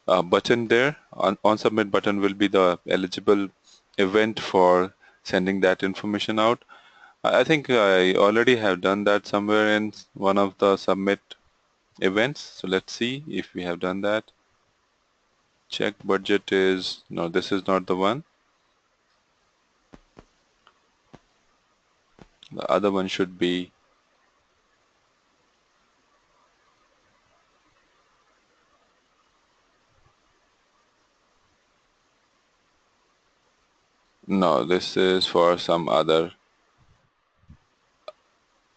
button there. On submit button will be the eligible event for sending that information out. I think I already have done that somewhere in one of the submit events. So let's see if we have done that. Check budget is, no, this is not the one. The other one should be, no, this is for some other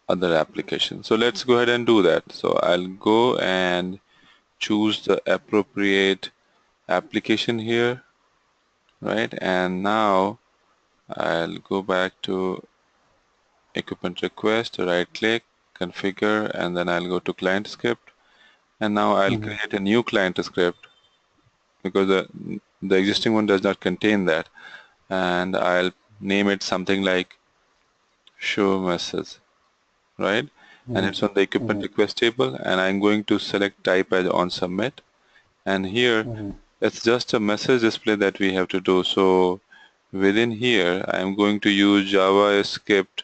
application. So let's go ahead and do that. So I'll go and choose the appropriate application here, right? And now I'll go back to equipment request, right click, configure, and then I'll go to client script. And now I'll create a new client script because the existing one does not contain that. And I'll name it something like show message, right? And it's on the equipment request table, and I'm going to select type as on submit. And here it's just a message display that we have to do. So within here I'm going to use JavaScript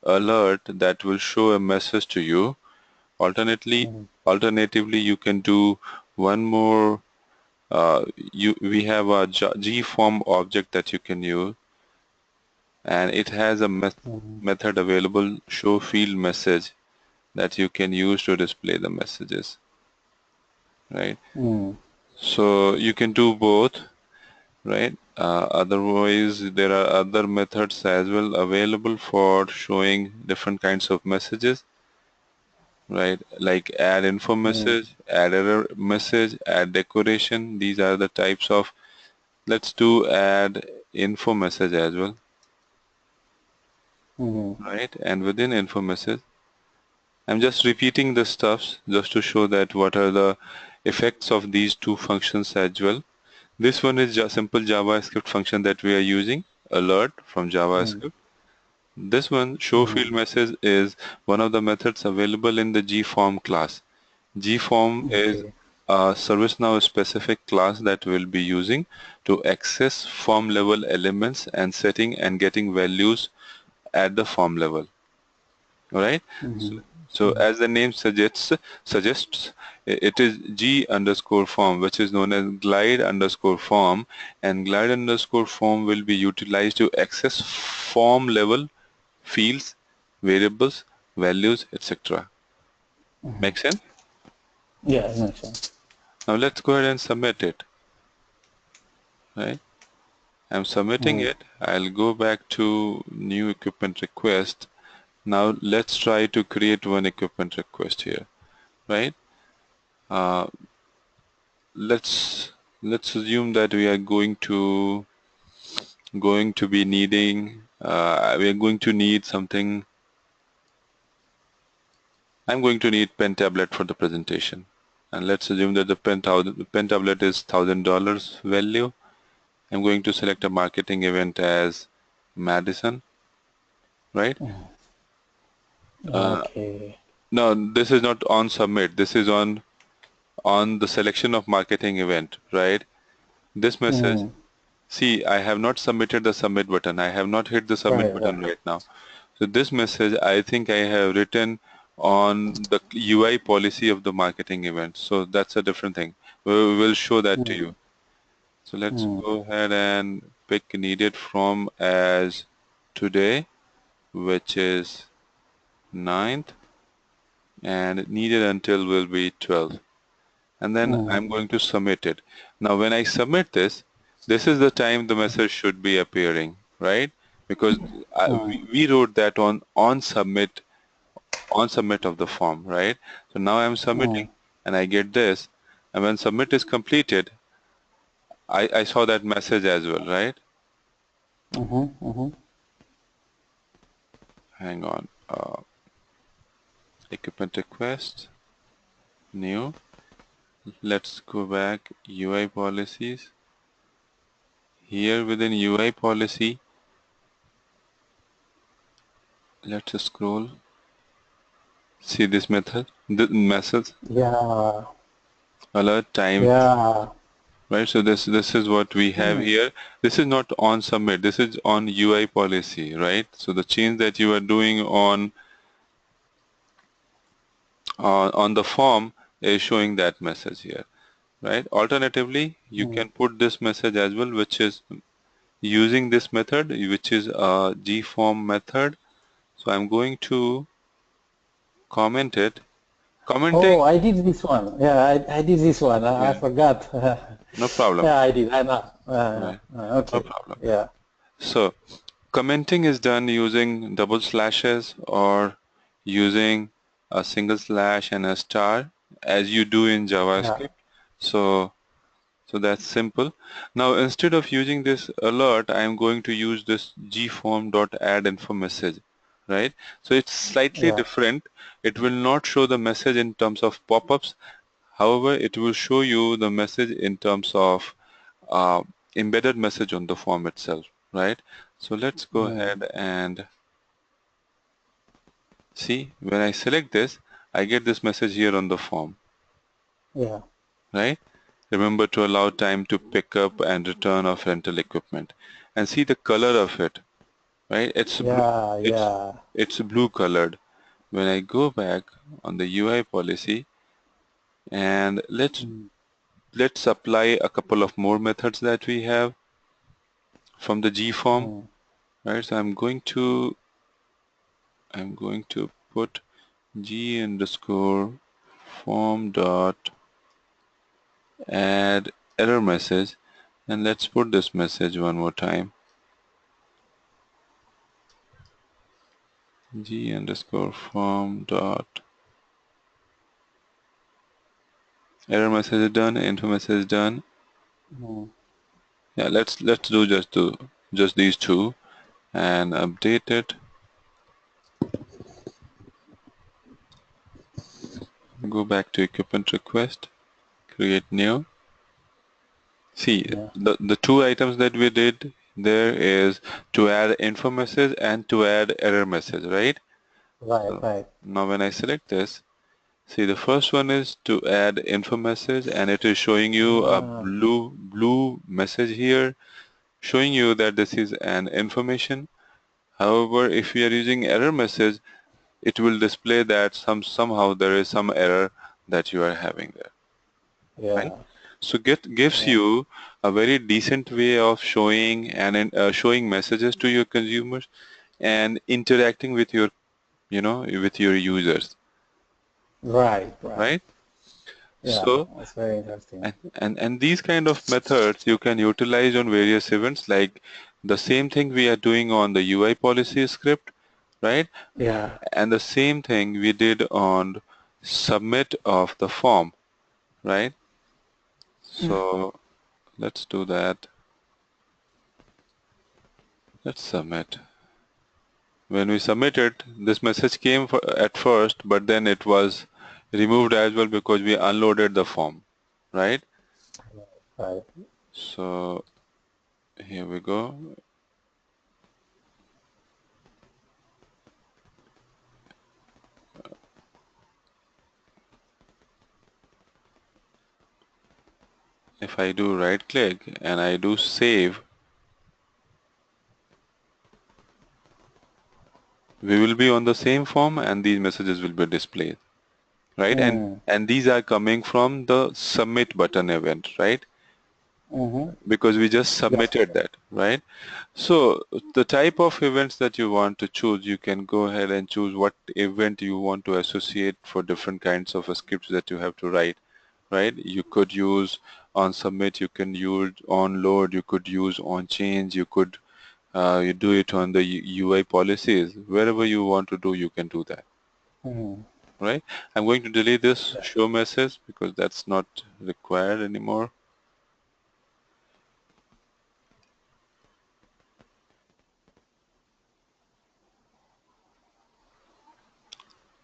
alert that will show a message to you. Alternatively, you can do one more. We have a GForm object that you can use, and it has a method available, show field message, that you can use to display the messages, right? So you can do both, right? Otherwise, there are other methods as well available for showing different kinds of messages, right? Like add info message, add error message, add decoration. These are the types of, let's do add info message as well, right? And within info message, I'm just repeating the stuffs just to show that what are the effects of these two functions as well. This one is just simple JavaScript function that we are using, alert from JavaScript. This one, show field message, is one of the methods available in the GForm class. GForm is a ServiceNow specific class that we'll be using to access form level elements and setting and getting values at the form level. All right. So as the name suggests, it is G underscore form, which is known as glide underscore form, and glide underscore form will be utilized to access form level fields, variables, values, etc. Make sense? Yeah, it makes sense. Now let's go ahead and submit it. Right? I'm submitting it. I'll go back to new equipment request. Now let's try to create one equipment request here. Right? Uh, let's assume that we are going to be needing we are going to need something. I'm going to need pen tablet for the presentation, and let's assume that the pen tablet is $1,000 value. I'm going to select a marketing event as Madison, right? Okay. No, this is not on submit. This is on the selection of marketing event, right? This message. See, I have not submitted the submit button. I have not hit the submit Right, button right. right now. So this message, I think I have written on the UI policy of the marketing event. So that's a different thing. We will show that to you. So let's go ahead and pick needed from as today, which is 9th, and needed until will be 12th. And then I'm going to submit it. Now when I submit this is the time the message should be appearing, right? Because we wrote that on submit of the form, right? So now I'm submitting and I get this, and when submit is completed, I saw that message as well, right? Hang on. Equipment request, new. Let's go back, UI policies. Here within UI policy, let's scroll. See this method, the message, Yeah, alert time. yeah. right? So this is what we have here. This is not on submit. This is on UI policy, right? So the change that you are doing on the form is showing that message here, right? Alternatively, you can put this message as well, which is using this method, which is a gform method. So I'm going to comment it. Commenting, Oh, I did this one. Yeah, I did this one. I yeah, forgot. no problem, Yeah, I did. I know. right? No Okay. problem. Yeah. So commenting is done using double slashes or using a single slash and a star as you do in Yeah. JavaScript. So that's simple. Now instead of using this alert, I am going to use this gform.add info message, right? So it's slightly Yeah. different. It will not show the message in terms of pop-ups. However, it will show you the message in terms of uh, embedded message on the form itself, right? So let's go ahead and see. When I select this, I get this message here on the form, Yeah. right? Remember to allow time to pick up and return of rental equipment. And see the color of it, right? It's blue. Yeah. It's Yeah. it's blue colored. When I go back on the UI policy and let's apply a couple of more methods that we have from the G form, right? So I'm going to put G underscore form dot add error message, and let's put this message one more time. G underscore form dot error message is done, info message is done. Yeah, let's do just these two and update it. Go back to equipment request, create new. See, Yeah. the two items that we did there is to add info message and to add error message, right? Right. So Right. now when I select this, see the first one is to add info message and it is showing you a Ah. blue message here showing you that this is an information. However, if we are using error message, it will display that somehow there is some error that you are having there, right? Yeah. So gives Yeah. you a very decent way of showing and showing messages to your consumers and interacting with your with your users, Right. Right. right? Yeah. So That's very interesting. and these kind of methods you can utilize on various events, like the same thing we are doing on the UI policy script, right? Yeah. And the same thing we did on submit of the form, right? So let's do that. Let's submit. When we submitted, this message came at first, but then it was removed as well because we unloaded the form, right? Right. So here we go. If I do right click and I do save, we will be on the same form and these messages will be displayed, right? And these are coming from the submit button event, right? Mm-hmm. Because we just Yes. submitted that, right? So the type of events that you want to choose, you can go ahead and choose what event you want to associate for different kinds of scripts that you have to write, right? You could use on submit, you can use on load, you could use on change, you could you do it on the UI policies. Wherever you want to do, you can do that, Mm-hmm. right? I'm going to delete this Yeah. show message because that's not required anymore.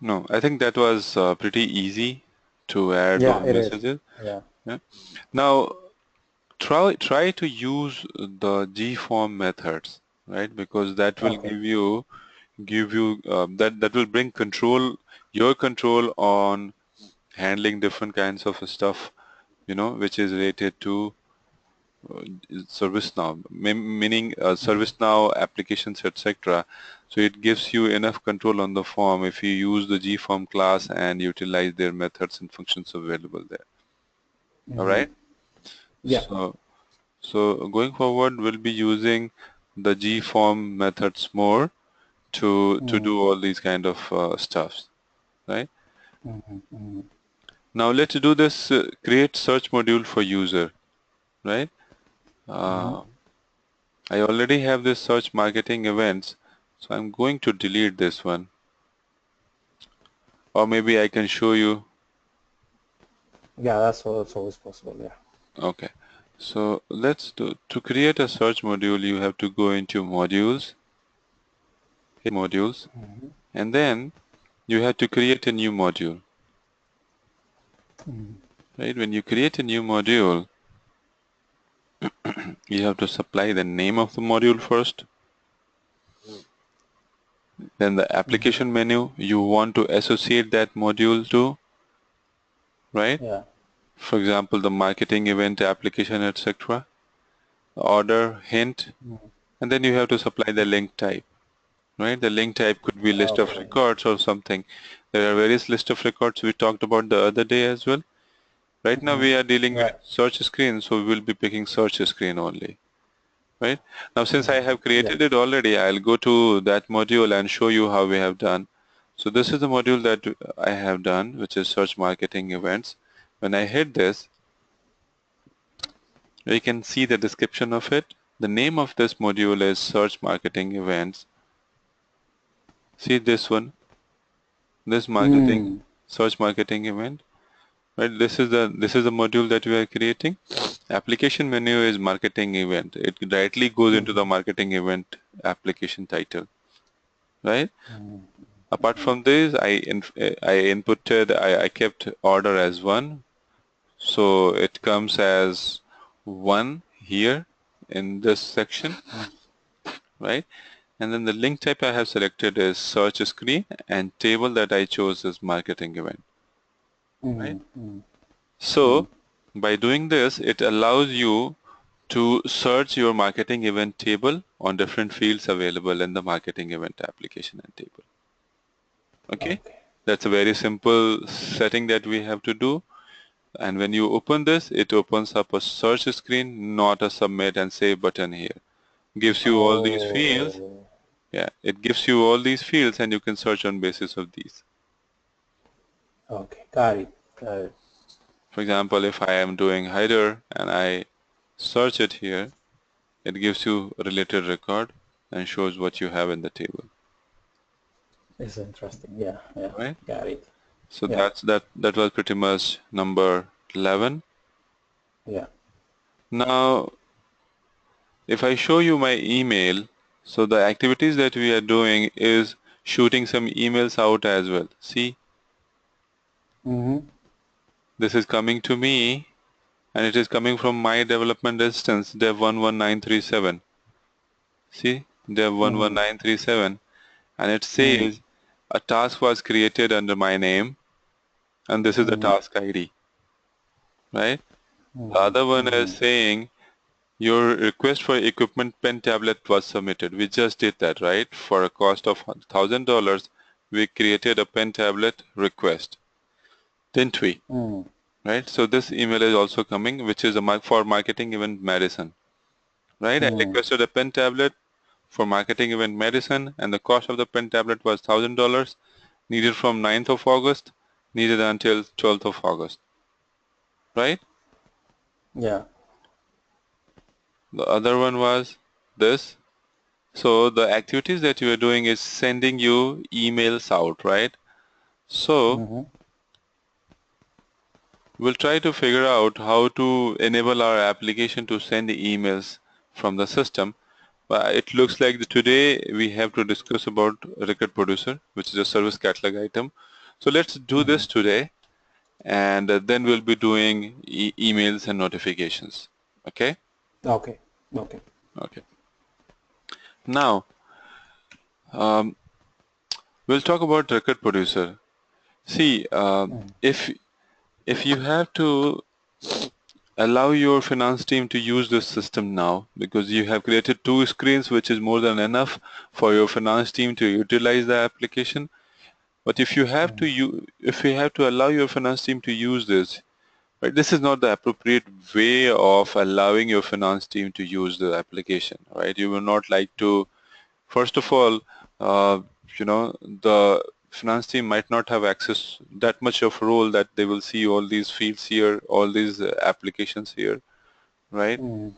No, I think that was pretty easy to add Yeah. those It is. messages. Yeah. Yeah. Now try to use the gform methods, right? Because that will Okay. give you that will bring your control on handling different kinds of stuff, which is related to ServiceNow, meaning ServiceNow applications, etc. So it gives you enough control on the form if you use the gform class and utilize their methods and functions available there. All right. Yeah. So going forward, we'll be using the gform methods more to do all these kind of stuffs, right? Now let's do this create search module for user, right? Uh, I already have this search marketing events, so I'm going to delete this one, or maybe I can show you. Yeah, that's always possible. Yeah. Okay, so let's do to create a search module. You have to go into modules, hit modules, and then you have to create a new module. Right? When you create a new module, you have to supply the name of the module first. Then the application menu you want to associate that module to, right? Yeah. For example, the marketing event application, etc. Order, hint, and then you have to supply the link type, right? The link type could be list of Okay. records or something. There are various list of records we talked about the other day as well. Right now we are dealing with Right. search screen, so we will be picking search screen only. Right? Now since I have Yeah. created it already, I'll go to that module and show you how we have done. So this is the module that I have done, which is search marketing events. When I hit this, you can see the description of it. The name of this module is search marketing events. See this one, this marketing, search marketing event. Right? This is the module that we are creating. Application menu is marketing event. It directly goes into the marketing event application title. Right? Apart from this, I inputted, I kept order as 1. So it comes as 1 here in this section, right? And then the link type I have selected is search screen, and table that I chose is marketing event, right? So by doing this, it allows you to search your marketing event table on different fields available in the marketing event application and table. Okay, Okay. that's a very simple setting that we have to do. And when you open this, it opens up a search screen, not a submit and save button here. Gives you all these fields. Oh. Yeah, it gives you all these fields and you can search on basis of these. Okay. Got it. Got it. For example, if I am doing header and I search it here, it gives you a related record and shows what you have in the table, It's interesting. Yeah. Yeah. right? Got it. So Yeah. that was pretty much number 11. Yeah. Now, if I show you my email, so the activities that we are doing is shooting some emails out as well. See, this is coming to me and it is coming from my development instance dev11937. See, dev11937, and it says a task was created under my name and this is the task ID, right? The other one is saying your request for equipment pen tablet was submitted. We just did that, right? For a cost of $1,000, we created a pen tablet request, didn't we? Right? So this email is also coming, which is for marketing event medicine, right? I requested a pen tablet for marketing event medicine, and the cost of the pen tablet was $1,000, needed from 9th of August, needed until 12th of August, right? Yeah. The other one was this. So the activities that you are doing is sending you emails out, right? So we'll try to figure out how to enable our application to send emails from the system. But it looks like today we have to discuss about record producer, which is a service catalog item. So let's do this today, and then we'll be doing emails and notifications. Okay? Okay. Okay. Okay. Now, um, we'll talk about record producer. See, if you have to allow your finance team to use this system now, because you have created two screens, which is more than enough for your finance team to utilize the application. But if you have to allow your finance team to use this, right, this is not the appropriate way of allowing your finance team to use the application, right? You will not like to, first of all, uh, the finance team might not have access that much of role that they will see all these fields here, all these applications here, right? Mm-hmm.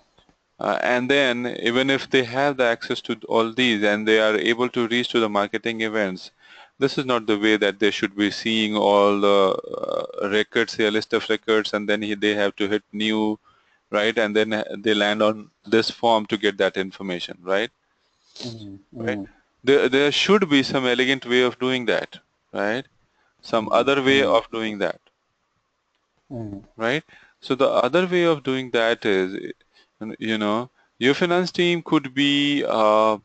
And then even if they have the access to all these and they are able to reach to the marketing events, this is not the way that they should be seeing all the records, a list of records, and then they have to hit new, right? And then they land on this form to get that information, right? Right? Mm-hmm. There should be some elegant way of doing that, right? Some other way Mm-hmm. of doing that, Mm-hmm. right? So the other way of doing that is, your finance team could be a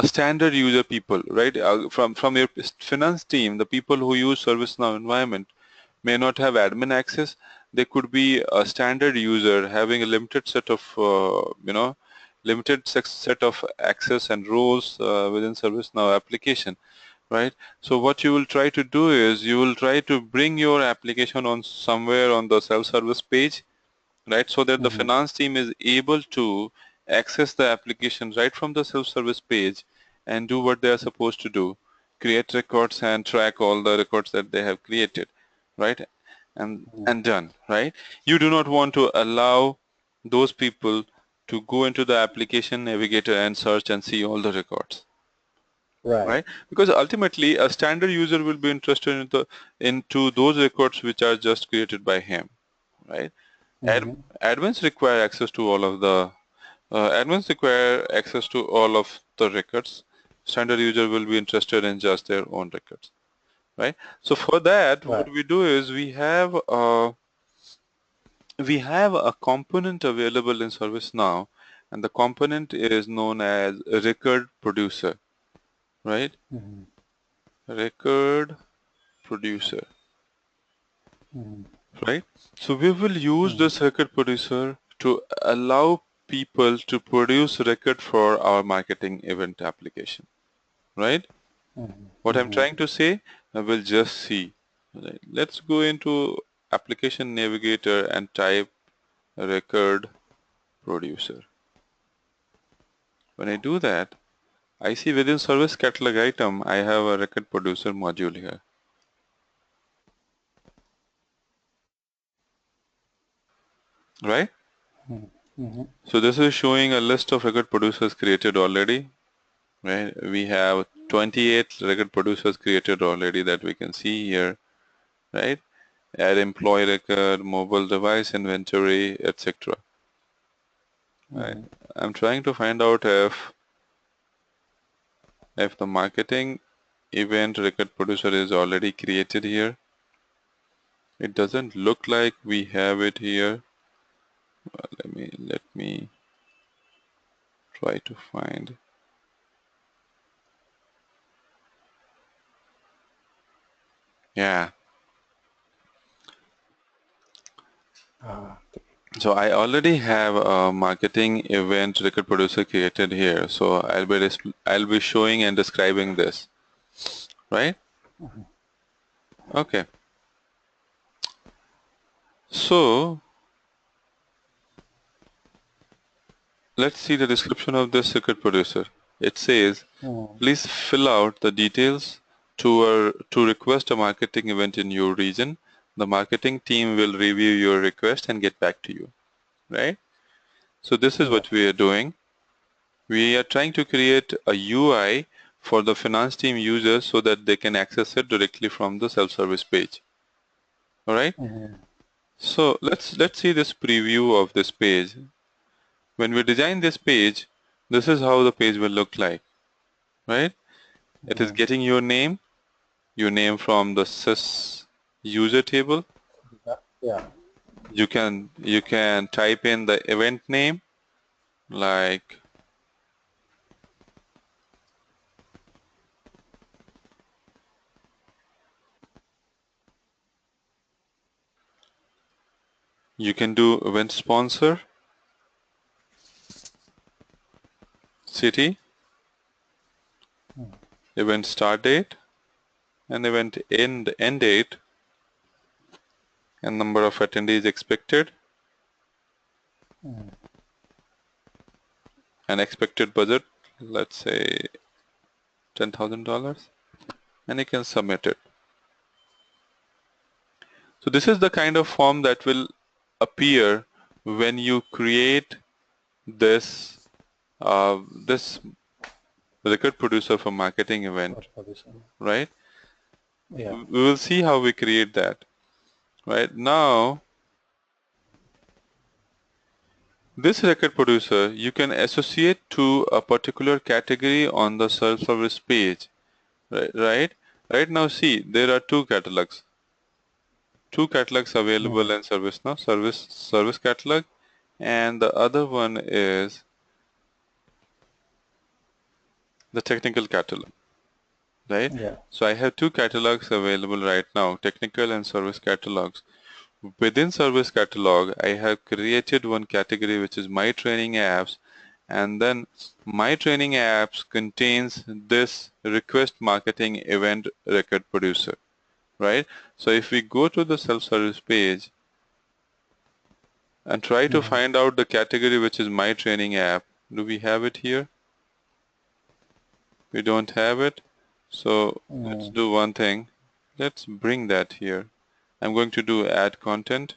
standard user people, right? From your finance team, the people who use ServiceNow environment may not have admin access. They could be a standard user having a limited set of, set of access and roles within ServiceNow application, right? So what you will try to do is you will try to bring your application on somewhere on the self-service page, right? So that the Mm-hmm. finance team is able to access the application right from the self-service page and do what they are supposed to do, create records and track all the records that they have created, right? And done, right? You do not want to allow those people to go into the application navigator and search and see all the records, Right. right? Because ultimately a standard user will be interested into those records which are just created by him, right? Ad, Mm-hmm. admins require access to all of the admins require access to all of the records. Standard user will be interested in just their own records, right? So for that, what Right. we do is we have a component available in ServiceNow, and the component is known as record producer, right? Mm-hmm. Record producer, Mm-hmm. right? So we will use Mm-hmm. this record producer to allow people to produce record for our marketing event application, right? What I'm Mm-hmm. trying to say, I will just see. Right. Let's go into application navigator and type record producer. When I do that, I see within service catalog item, I have a record producer module here, right? Mm-hmm. So this is showing a list of record producers created already, right? We have 28 record producers created already that we can see here, right? Add employee record, mobile device inventory, etc. Right? Mm-hmm. I'm trying to find out if the marketing event record producer is already created here. It doesn't look like we have it here. Let me try to find. Yeah. Okay. So I already have a marketing event record producer created here. So I'll be showing and describing this, right? Mm-hmm. Okay. So let's see the description of this record producer. It says, Mm-hmm. please fill out the details to request a marketing event in your region. The marketing team will review your request and get back to you, right? So this is Right. what we are doing. We are trying to create a UI for the finance team users so that they can access it directly from the self-service page. All right. Mm-hmm. So let's see this preview of this page. When we design this page, this is how the page will look like, right? It is Mm-hmm. getting your name from the sys user table. Yeah. Yeah. You can type in the event name like You can do event sponsor, city, event start date, and event end date, and number of attendees expected, and expected budget, let's say $10,000, and you can submit it. So this is the kind of form that will appear when you create this this record producer for marketing event, right? Yeah. We will see how we create that. Right now, this record producer you can associate to a particular category on the self-service page. Right now, see, there are two catalogs available in ServiceNow, service catalog, and the other one is the technical catalog, right? Yeah. So I have two catalogs available right now, technical and service catalogs. Within service catalog, I have created one category which is my training apps, and then my training apps contains this request marketing event record producer, right? So if we go to the self-service page and try to find out the category which is my training app, do we have it here? We don't have it. So let's do one thing. Let's bring that here. I'm going to do add content.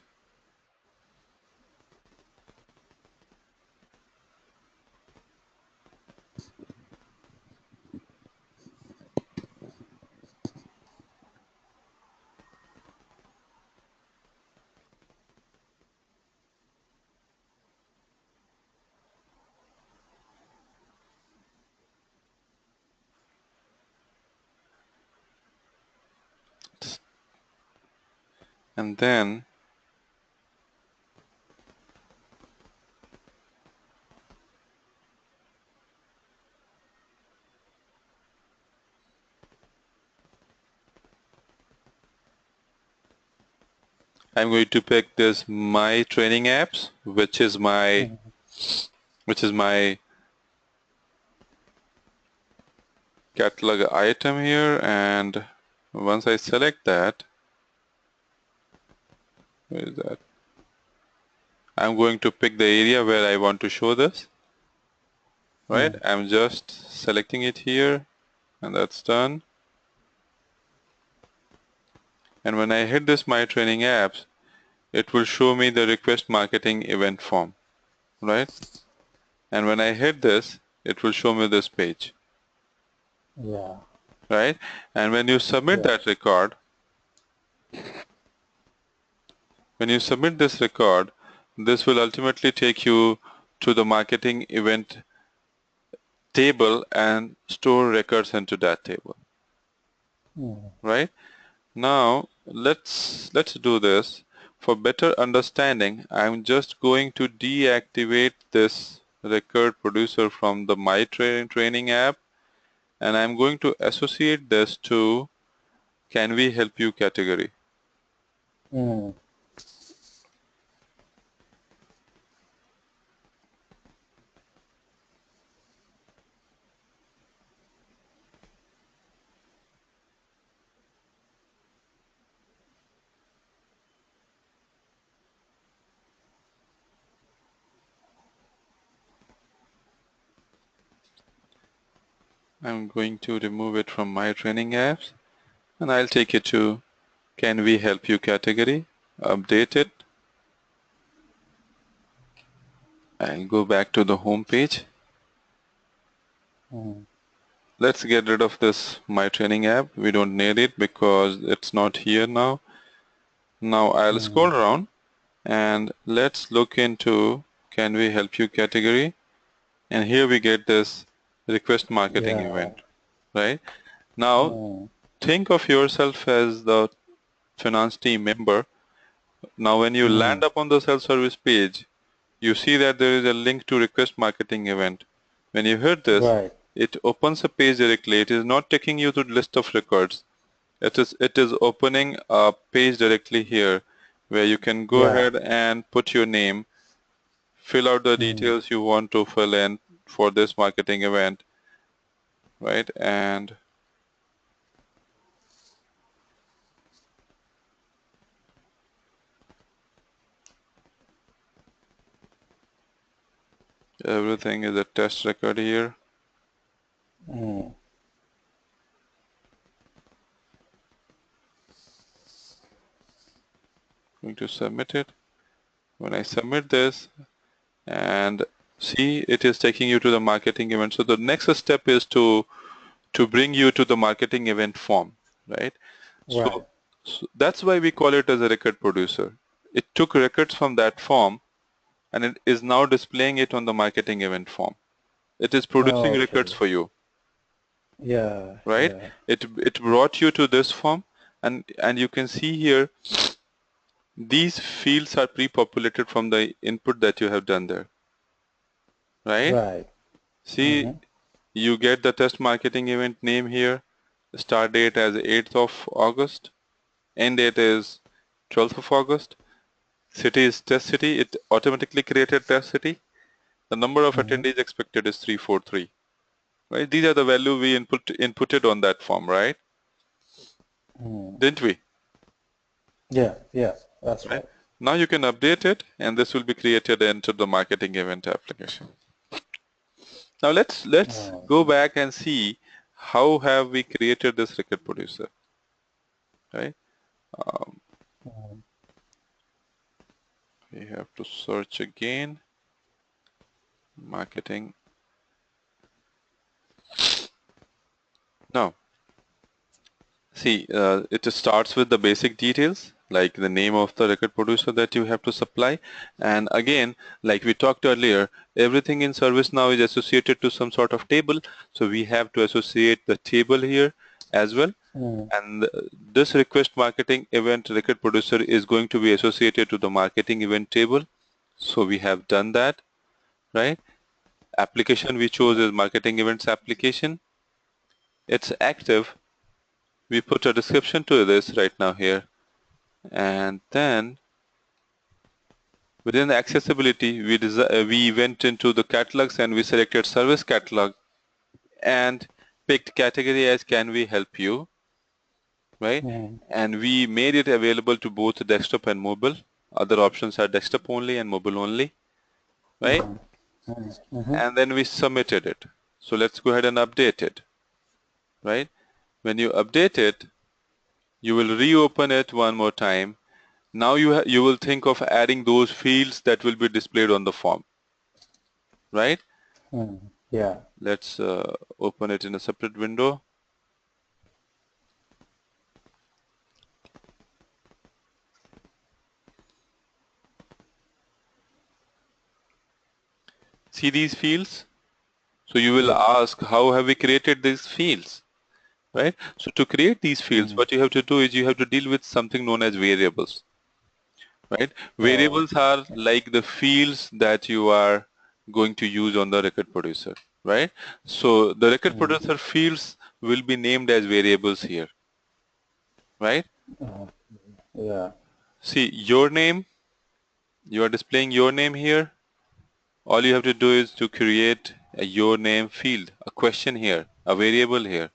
And then I'm going to pick this my training apps, which is my catalog item here, and once I select that, where is that? I'm going to pick the area where I want to show this, right? I'm just selecting it here, and that's done. And when I hit this my training apps, it will show me the request marketing event form, right? And when I hit this, it will show me this page, Yeah. right? And when you submit Yeah. that record, when you submit this record, this will ultimately take you to the marketing event table and store records into that table, right? Now let's do this. For better understanding, I'm just going to deactivate this record producer from the my training app, and I'm going to associate this to can we help you category. I'm going to remove it from my training apps, and I'll take it to can we help you category, update it. I'll go back to the home page. Let's get rid of this my training app. We don't need it because it's not here now. Now I'll scroll around and let's look into can we help you category, and here we get this request marketing Yeah. event, right? Now think of yourself as the finance team member. Now when you land up on the self-service page, you see that there is a link to request marketing event. When you hit this, Right. it opens a page directly. It is not taking you to the list of records. It is opening a page directly here where you can go Yeah. ahead and put your name, fill out the Mm. details you want to fill in for this marketing event, right? And everything is a test record here. Mm. I'm going to submit it. When I submit this, and see, it is taking you to the marketing event. So the next step is to bring you to the marketing event form, right? Right. So that's why we call it as a record producer. It took records from that form and it is now displaying it on the marketing event form. It is producing records Okay. for you, Yeah. right? Yeah. It brought you to this form, and you can see here these fields are pre-populated from the input that you have done there, right? Right. See, Mm-hmm. you get the test marketing event name here, start date as 8th of August, end date is 12th of August, city is test city, it automatically created test city, the number of Mm-hmm. attendees expected is 343, right? These are the value we inputted on that form, right? Mm. Didn't we? Yeah. Yeah. That's Right? right. Now you can update it and this will be created into the marketing event application. Now let's Oh. go back and see how have we created this record producer, right? Um, Mm. we have to search again, marketing. Now, see, it starts with the basic details like the name of the record producer that you have to supply. And again, like we talked earlier, everything in ServiceNow is associated to some sort of table. So we have to associate the table here as well. Mm. And this request marketing event record producer is going to be associated to the marketing event table. So we have done that, right? Application we chose is marketing events application. It's active. We put a description to this right now here. And then within the accessibility, we went into the catalogs and we selected service catalog and picked category as can we help you, right? Mm. And we made it available to both desktop and mobile. Other options are desktop only and mobile only, right? Mm. Mm. Mm-hmm. And then we submitted it. So let's go ahead and update it, right? When you update it, you will reopen it one more time. Now you will think of adding those fields that will be displayed on the form, right? Mm. Yeah. Let's open it in a separate window. See these fields? So you will Yeah. ask, how have we created these fields, right? So to create these fields, Mm. what you have to do is you have to deal with something known as variables, right? Oh. Variables are like the fields that you are going to use on the record producer, right? So the record Mm. producer fields will be named as variables here, right? Oh. Yeah. See your name, you are displaying your name here. All you have to do is to create a your name field, a question here, a variable here,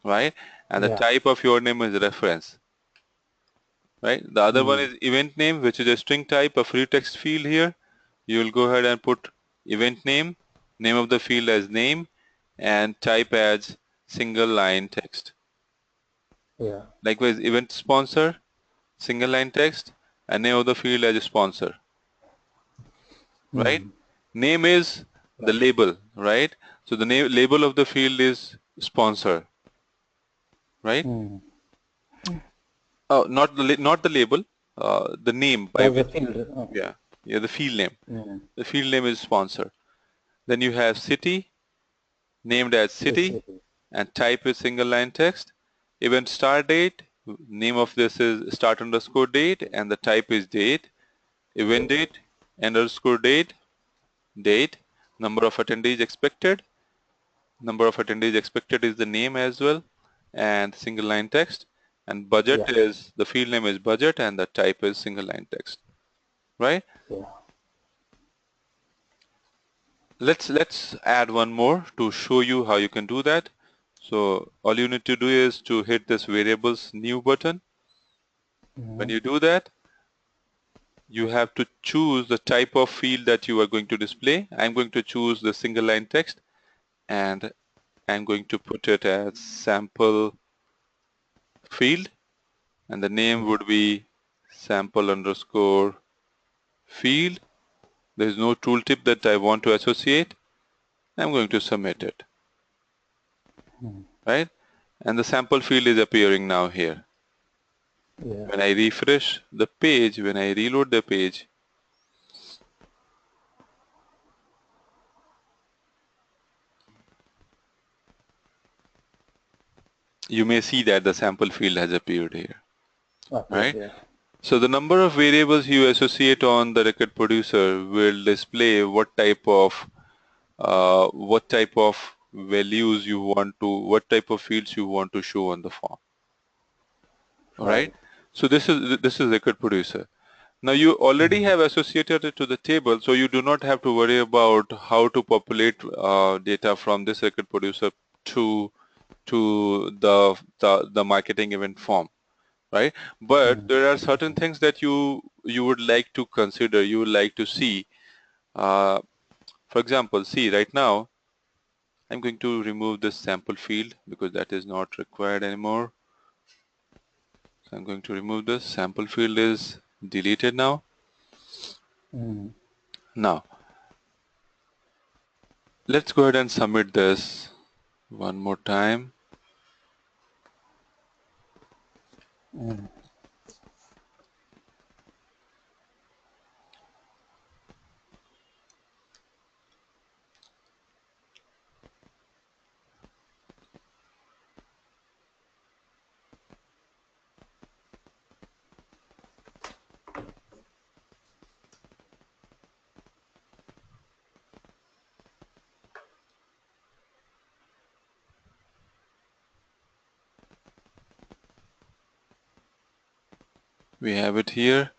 right? And the Yeah. type of your name is reference, right? The other one Mm. is event name, which is a string type, a free text field here. You will go ahead and put event name of the field as name, and type as single line text. Yeah. Likewise, event sponsor, single line text, and name of the field as a sponsor, right? Mm. Name is the Right. label, right? So the name label of the field is sponsor, right? Mm. Oh, not the label, the name by That's the which, field. Oh. yeah, yeah, the field name. Mm. The field name is sponsor. Then you have city, named as The city, city. and type is single line text. Event start date, name of this is start underscore date, and the type is date. Event date, underscore date, date. Number of attendees expected. Number of attendees expected is the name as well, and single line text. and budget Yeah. is, the field name is budget, and the type is single line text, right? Yeah. Let's add one more to show you how you can do that. So all you need to do is to hit this variables new button. When Mm-hmm. you do that, you have to choose the type of field that you are going to display. I'm going to choose the single line text, and I'm going to put it as sample field, and the name Yeah. would be sample underscore field. There is no tooltip that I want to associate. I'm going to submit it, Mm-hmm. right? And the sample field is appearing now here. Yeah. When I refresh the page, when I reload the page, you may see that the sample field has appeared here, Appeared. right? Yeah. So the number of variables you associate on the record producer will display what type of values you want to, what type of fields you want to show on the form. All right. Right. So this is record producer. Now you already Mm-hmm. have associated it to the table, so you do not have to worry about how to populate data from this record producer to the marketing event form, right? But Mm-hmm. there are certain things that you would like to consider, you would like to see. Uh, for example, see right now, I'm going to remove this sample field because that is not required anymore. So I'm going to remove this. Sample field is deleted now. Mm-hmm. Now, let's go ahead and submit this one more time. Mm-hmm. We have it here.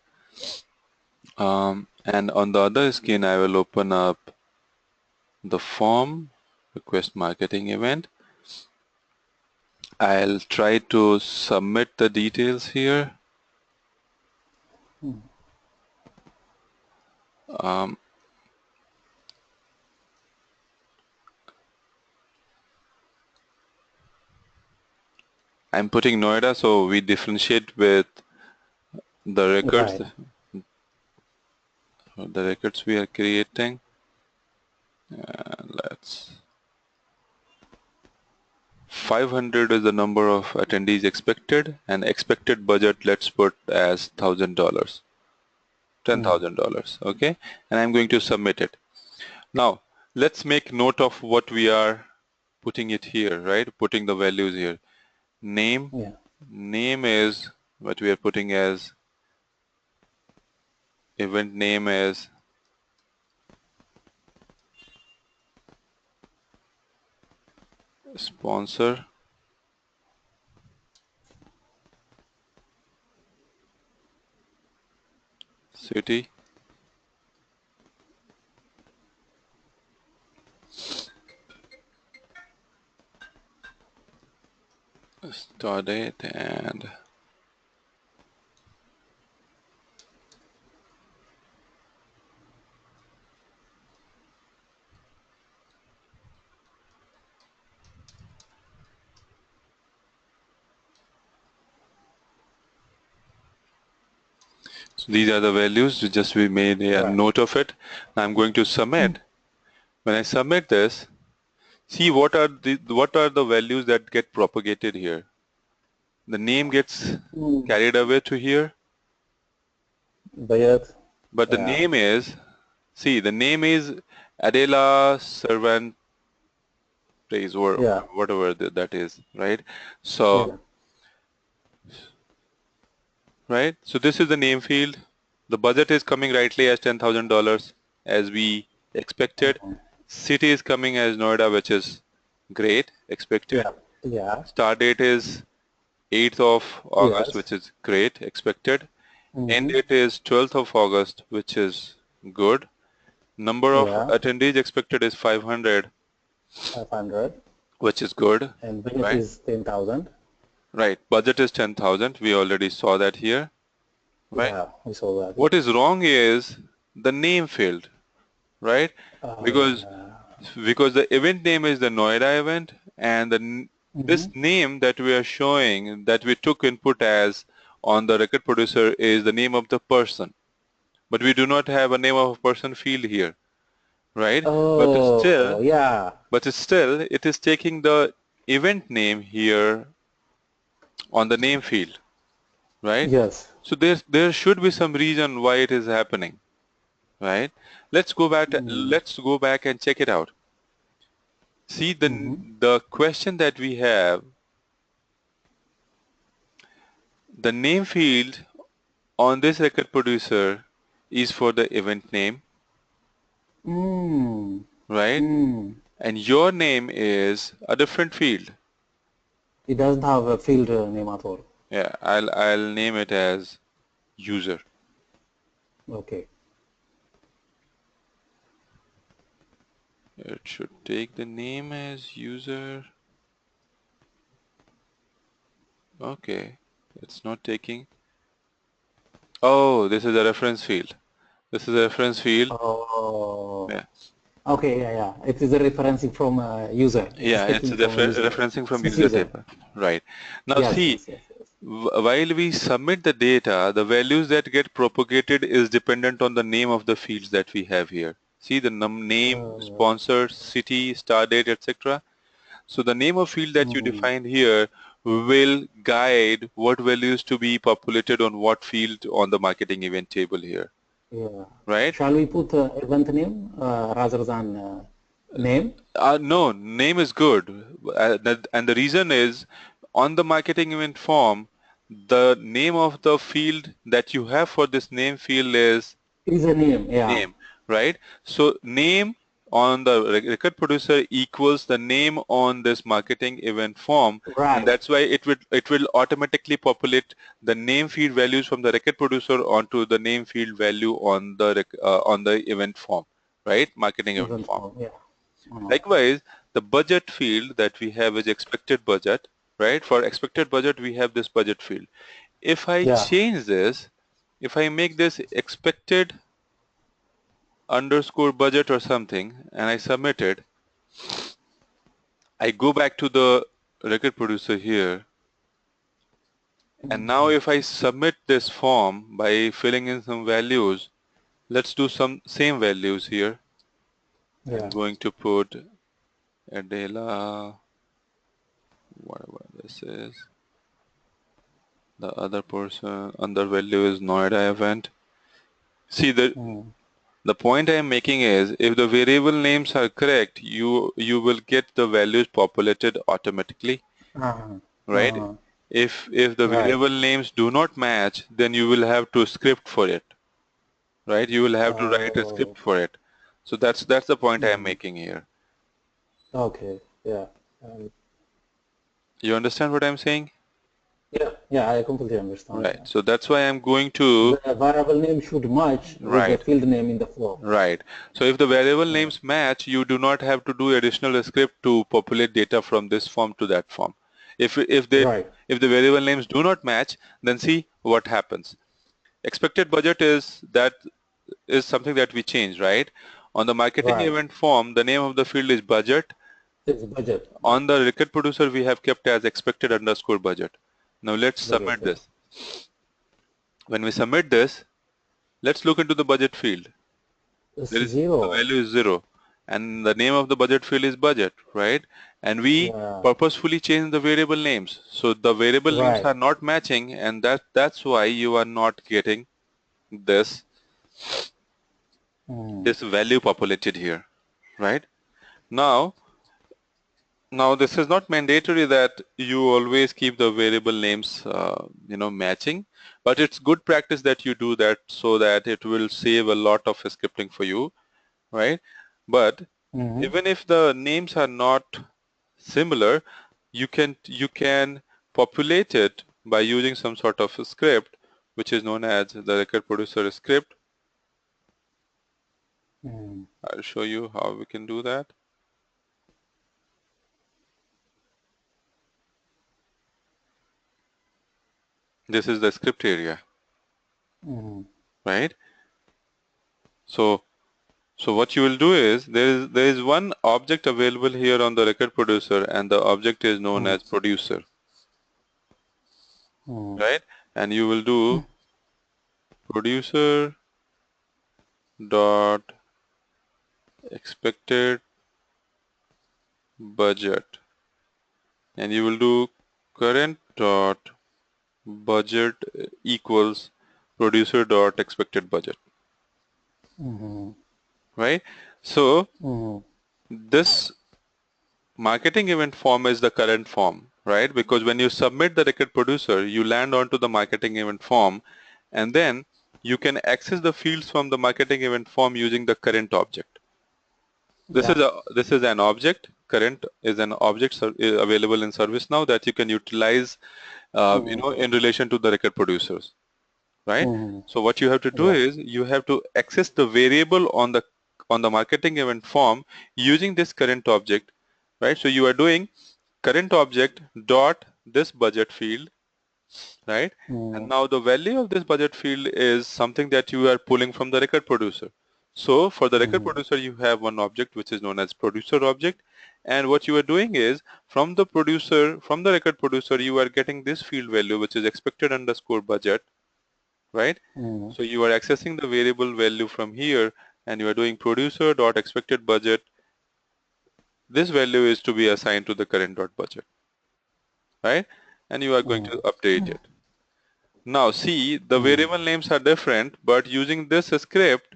And on the other screen, I will open up the form, request marketing event. I'll try to submit the details here. Um, I'm putting Noida, so we differentiate with Right. the records we are creating. Let's 500 is the number of attendees expected, and expected budget let's put as $1,000, Mm-hmm. $10,000. Okay, and I'm going to submit it. Now let's make note of what we are putting it here, right? Putting the values here. Name, Yeah. name is what we are putting as event name is sponsor, city, start date, and so these are the values. Just we made a Right. note of it. Now I'm going to submit. When I submit this, see what are the values that get propagated here. The name gets Mm-hmm. carried away to here, But but the yeah. name is, see, the name is Adela Servant Place or Yeah. whatever that is, right? So, Yeah. right? So this is the name field. The budget is coming rightly as $10,000 as we expected. Mm-hmm. City is coming as Noida, which is great, expected. Yeah. Yeah. Start date is 8th of August, Yes. which is great, expected. End Mm-hmm. date is 12th of August, which is good. Number of Yeah. attendees expected is 500, 500. which is good, And budget right? is 10,000. Right. Budget is 10,000. We already saw that here, right? Yeah, we saw that. What is wrong is the name field, right? Because Yeah. because the event name is the Noida event, and Mm-hmm. this name that we are showing that we took input as on the record producer is the name of the person, but we do not have a name of a person field here, right? But Oh, still, yeah. it is taking the event name here on the name field, right? Yes. So there should be some reason why it is happening, right? Mm. Let's go back and check it out. See Mm-hmm. the question that we have, the name field on this record producer is for the event name, Mm. right? Mm. And your name is a different field. It doesn't have a field name at all. Yeah, I'll name it as user. Okay. It should take the name as user. Okay, it's not taking. Oh, this is a reference field. This is a reference field. Oh. Yeah, Okay, yeah, yeah. It is a referencing from a user. It is yeah, it's taking from a user. referencing from Since user user. table. Right. Now Yes, see, yes, yes, yes. while we submit the data, the values that get propagated is dependent on the name of the fields that we have here. See the name, Uh, sponsor, city, start date, etc. So the name of field that you mm, define here will guide what values to be populated on what field on the marketing event table here, yeah. right? Shall we put event name rather than name? No, name is good. And the reason is on the marketing event form, the name of the field that you have for this name field is Is a name, yeah. name, right? So name on the record producer equals the name on this marketing event form, and Right. that's why it will automatically populate the name field values from the record producer onto the name field value on the event form, right? Marketing event Event form. form, yeah. Likewise, the budget field that we have is expected budget, right? For expected budget, we have this budget field. If I Yeah. change this, if I make this expected underscore budget or something, and I submit it, I go back to the record producer here, and now Mm, if I submit this form by filling in some values, let's do some same values here. I'm yeah. going to put Adela, whatever this is. The other person, other value is Noida event. See, Mm. the point I am making is if the variable names are correct, you will get the values populated automatically, Uh-huh. right? Uh-huh. If the Right. variable names do not match, then you will have to script for it, right? You will have to write a Oh, script for it. So that's the point I am mm. making here. Okay. Yeah. Um, You understand what I'm saying? yeah. Yeah. I completely understand. Right. So that's why I'm going to The variable name should match with the right. field name in the form. Right. So if the variable Mm. names match, you do not have to do additional script to populate data from this form to that form. Right. If the variable names do not match, then see what happens. Expected budget is something that we change, right? On the marketing Right. event form, the name of the field is budget. It's budget. Yeah. On the record producer, we have kept as expected underscore budget. Now let's Budget. submit Yeah. this. When we submit this, let's look into the budget field. It's There is the zero. value is 0 and the name of the budget field is budget, right? And we Yeah. purposefully change the variable names, so the variable names Right. are not matching, and that's why you are not getting this Mm. this value populated here, right? Now now this is not mandatory that you always keep the variable names matching, but it's good practice that you do that so that it will save a lot of scripting for you, right? But Mm-hmm. even if the names are not similar, you can populate it by using some sort of a script, which is known as the record producer script. I'll show you how we can do that. This is the script area, right? So what you will do is there is one object available here on the record producer, and the object is known as producer, right? And you will do producer dot expected budget, and you will do current dot budget equals producer dot expected budget, right? So this marketing event form is the current form, right? Because when you submit the record producer, you land onto the marketing event form, and then you can access the fields from the marketing event form using the current object. This is an object. Current is an object available in ServiceNow that you can utilize, in relation to the record producers, right? So what you have to do is you have to access the variable on the marketing event form using this current object, right? So you are doing current object dot this budget field, right? And now the value of this budget field is something that you are pulling from the record producer. So for the record producer, you have one object which is known as producer object. And what you are doing is from the record producer, you are getting this field value, which is expected underscore budget, right? So you are accessing the variable value from here, and you are doing producer dot expected budget. This value is to be assigned to the current dot budget, right? And you are going to update it. Now see, the variable names are different, but using this script,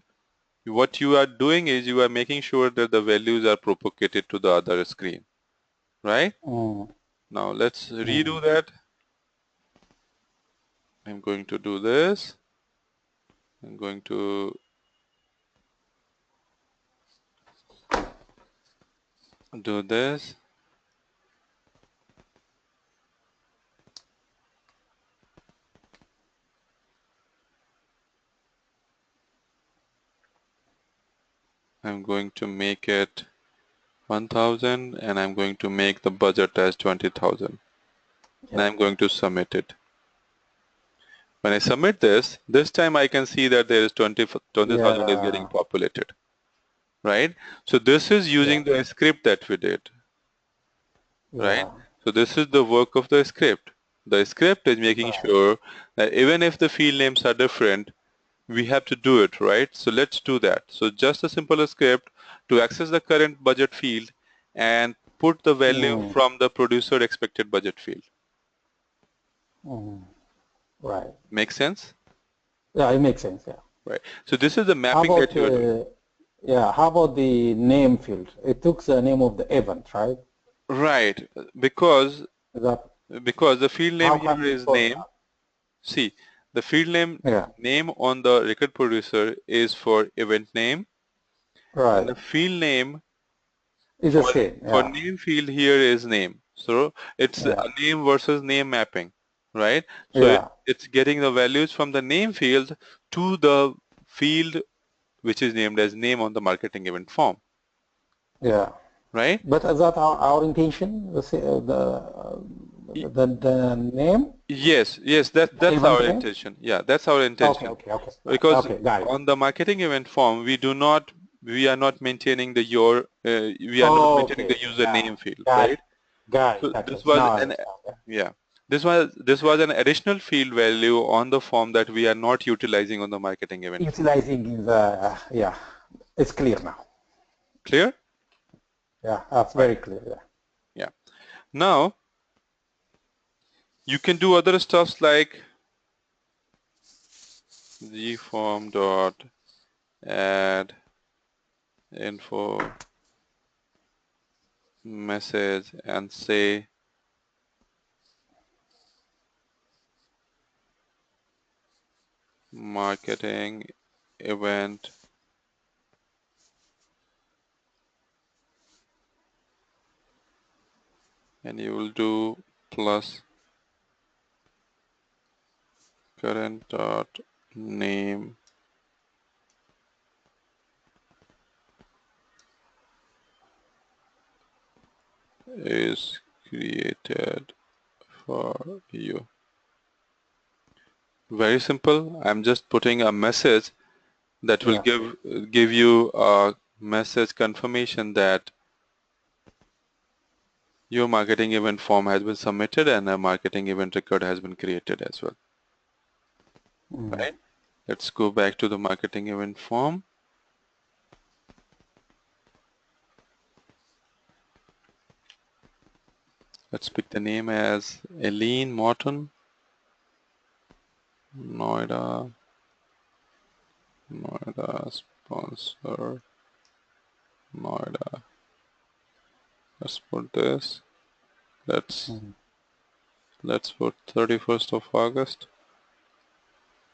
what you are doing is you are making sure that the values are propagated to the other screen, right? Now let's redo that. I'm going to do this. I'm going to do this. I'm going to make it 1000, and I'm going to make the budget as 20,000, and I'm going to submit it. When I submit this time I can see that there is 20,000 is getting populated, right? So this is using the script that we did, right? So this is the work of the script. The script is making sure that even if the field names are different, we have to do it, right? So let's do that. So just a simple script to access the current budget field and put the value from the producer expected budget field. Right. Make sense? Yeah, it makes sense. Yeah. Right. So this is the How mapping about that you are doing. how about the name field? It took the name of the event, right? Right. Because Is that the field name how here can we is call name. that? See, the field Yeah. name on the record producer is for event name, and Right. the field name It's the for same. Yeah. name field here is name. So it's a Yeah. name versus name mapping, right? So Yeah. it's getting the values from the name field to the field which is named as name on the marketing event form, Yeah. right? But is that our intention? The name, Yes, the that's our event name? intention. Yeah, that's our Okay. intention. Okay. Okay. Because Okay. Got it. on the marketing event form, we are not maintaining we are not maintaining Okay. the Okay. Yeah. username field, Got right? it. Got it. So Okay. this was Now I an understand. Yeah. yeah, this was an additional field value on the form that we are not utilizing on the marketing event form. Utilizing the yeah. It's clear now. Clear? Yeah. That's Right. very clear. Yeah. Yeah. Now you can do other stuffs like gform dot add info message and say marketing event and you will do plus current dot name is created for you. Very simple. I'm just putting a message that will Yeah. give you a message confirmation that your marketing event form has been submitted and a marketing event record has been created as well. Mm. Right? Let's go back to the marketing event form. Let's pick the name as Eileen Morton, Noida, Noida sponsor, Noida. Let's put this. Let's Mm. let's put 31st of August.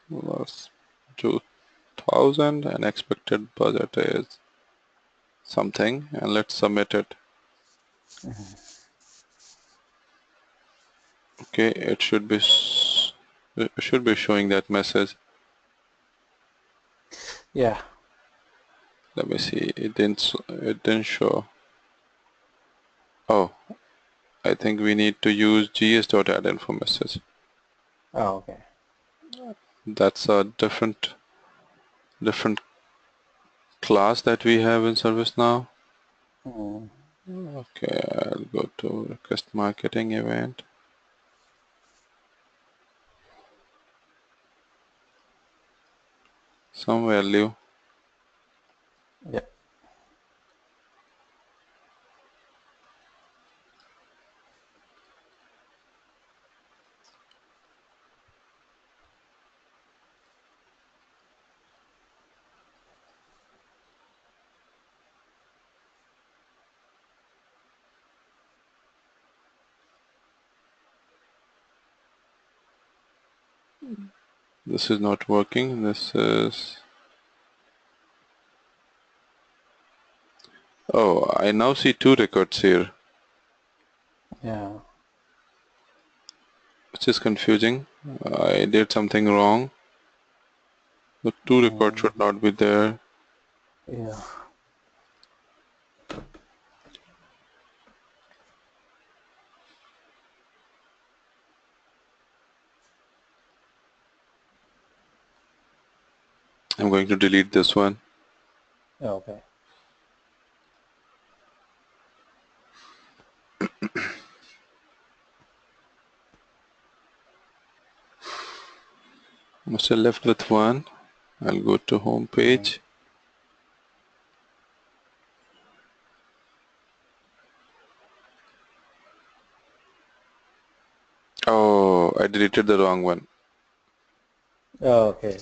Let's 2000 and expected budget is something and let's submit it. Okay, it should be showing that message. Yeah. Let me see. It didn't show. Oh, I think we need to use gs.addInfo message. Oh, okay. That's a different class that we have in ServiceNow. Mm. Okay, I'll go to request marketing event. Some value. Yeah. This is not working. This is. Oh, I now see two records here, Yeah. which is confusing. I did something wrong. The two records Mm. should not be there. Yeah. I'm going to delete this one. Okay. I'm still left with one. I'll go to home Mm. page. Oh, I deleted the wrong one. Okay.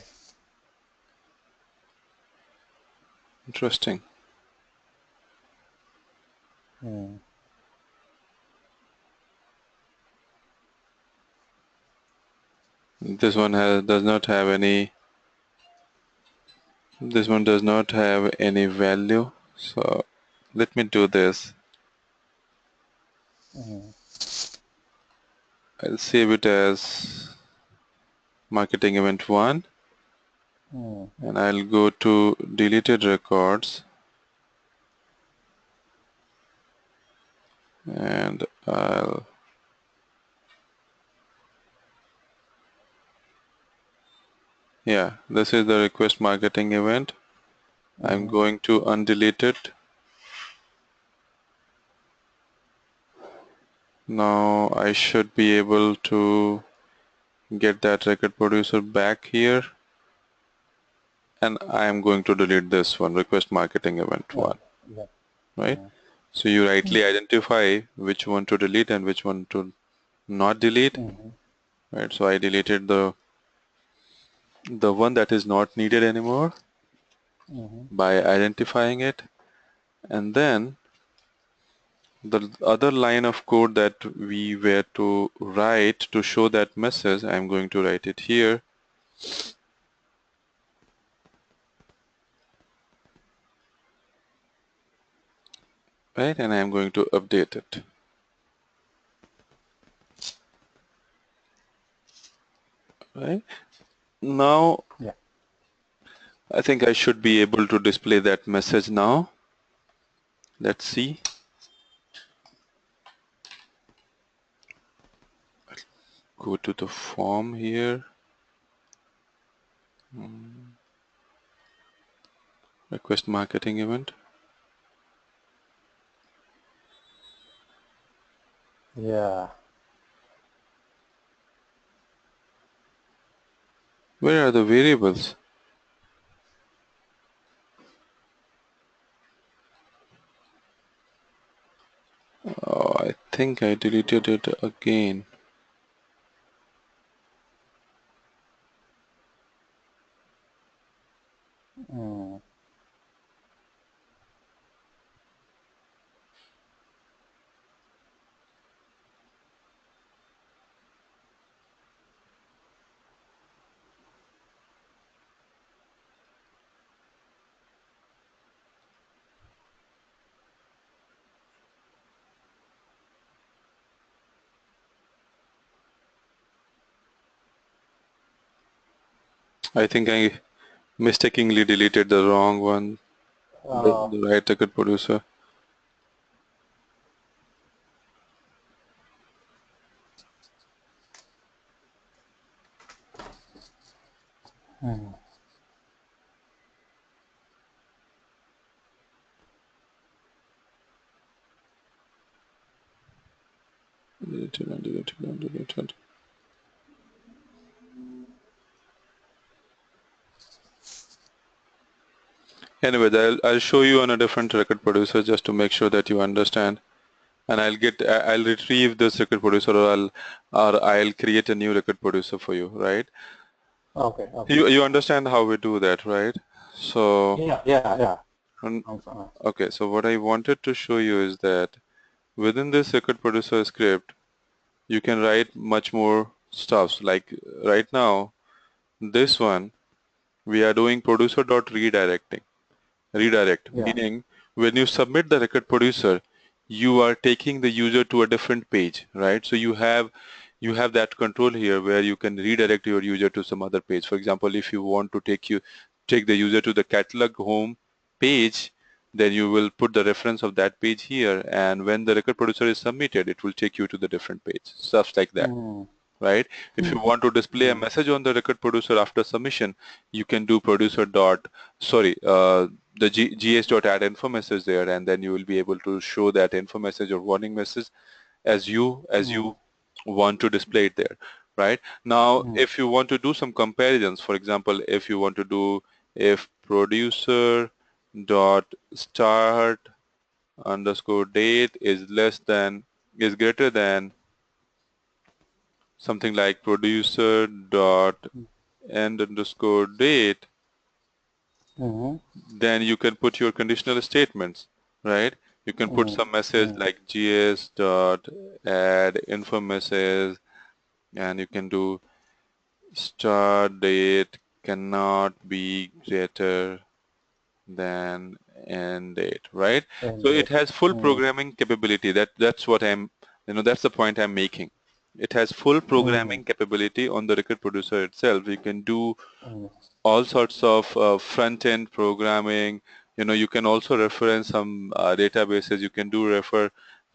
Interesting. Mm. This one does not have any. This one does not have any value. So let me do this. Mm. I'll save it as marketing event one, Mm. and I'll go to deleted records, and yeah, this is the request marketing event. I'm Mm. going to undelete it. Now I should be able to get that record producer back here, and I am going to delete this one, request marketing event one, Okay. Yeah. right? Mm. So you rightly identify which one to delete and which one to not delete, Mm-hmm. right? So I deleted the one that is not needed anymore Mm-hmm. by identifying it, and then the other line of code that we were to write to show that message, I'm going to write it here, right? And I'm going to update it, right? Now, Yeah. I think I should be able to display that message now. Let's see. Go to the form here. Request marketing event. Yeah. Where are the variables? Oh, I think I deleted it again. Mm. I think I mistakenly deleted the wrong one. Uh, The right record producer. mm. Deleted. Anyway, I'll show you on a different record producer just to make sure that you understand. And I'll retrieve this record producer, or I'll create a new record producer for you, right? Okay. Okay. You understand how we do that, right? So, Yeah. Yeah. Yeah. um, I'm sorry. okay, so what I wanted to show you is that within this record producer script, you can write much more stuff. Like right now, this one, we are doing producer.redirecting. Redirect, Yeah. meaning when you submit the record producer, you are taking the user to a different page, right? So you have that control here where you can redirect your user to some other page. For example, if you want to take the user to the catalog home page, then you will put the reference of that page here, and when the record producer is submitted, it will take you to the different page. Stuff like that, Mm. right? If you want to display a Mm. message on the record producer after submission, you can do producer dot, sorry, the gs dot add info message there, and then you will be able to show that info message or warning message as you Mm. want to display it there, right? Now, Mm. if you want to do some comparisons, for example, if you want to do if producer dot start underscore date is greater than something like producer dot end underscore date, Mm. then you can put your conditional statements, right? You can put Mm. some message Mm. like gs dot add info message, and you can do start date cannot be greater than end date, right? So And it that. has full Mm. programming capability. That's what that's the point I'm making. It has full Mm. programming capability on the record producer itself. You can do Mm. all sorts of front-end programming. You can also reference some databases. You can do refer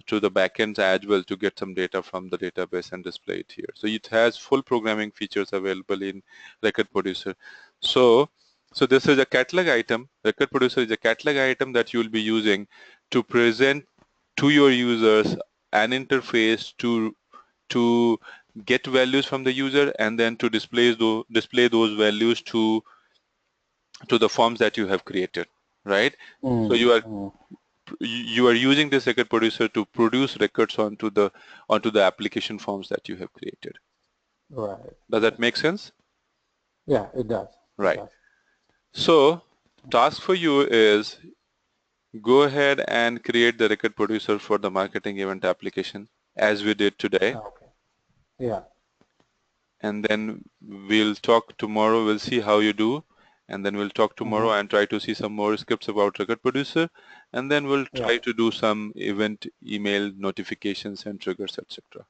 to the backends as well to get some data from the database and display it here. So it has full programming features available in record producer. So this is a catalog item. Record producer is a catalog item that you will be using to present to your users an interface to get values from the user, and then to display those values to the forms that you have created, right? So Mm. you are Mm. you are using this record producer to produce records onto the application forms that you have created. Right. Does that Right. make sense? Yeah. It does. It Right. does. So task for you is go ahead and create the record producer for the marketing event application as we did today, Okay. Yeah. and then we'll talk tomorrow. We'll see how you do, and then we'll talk tomorrow Mm-hmm. and try to see some more scripts about record producer, and then we'll Yeah. try to do some event email notifications and triggers, etc.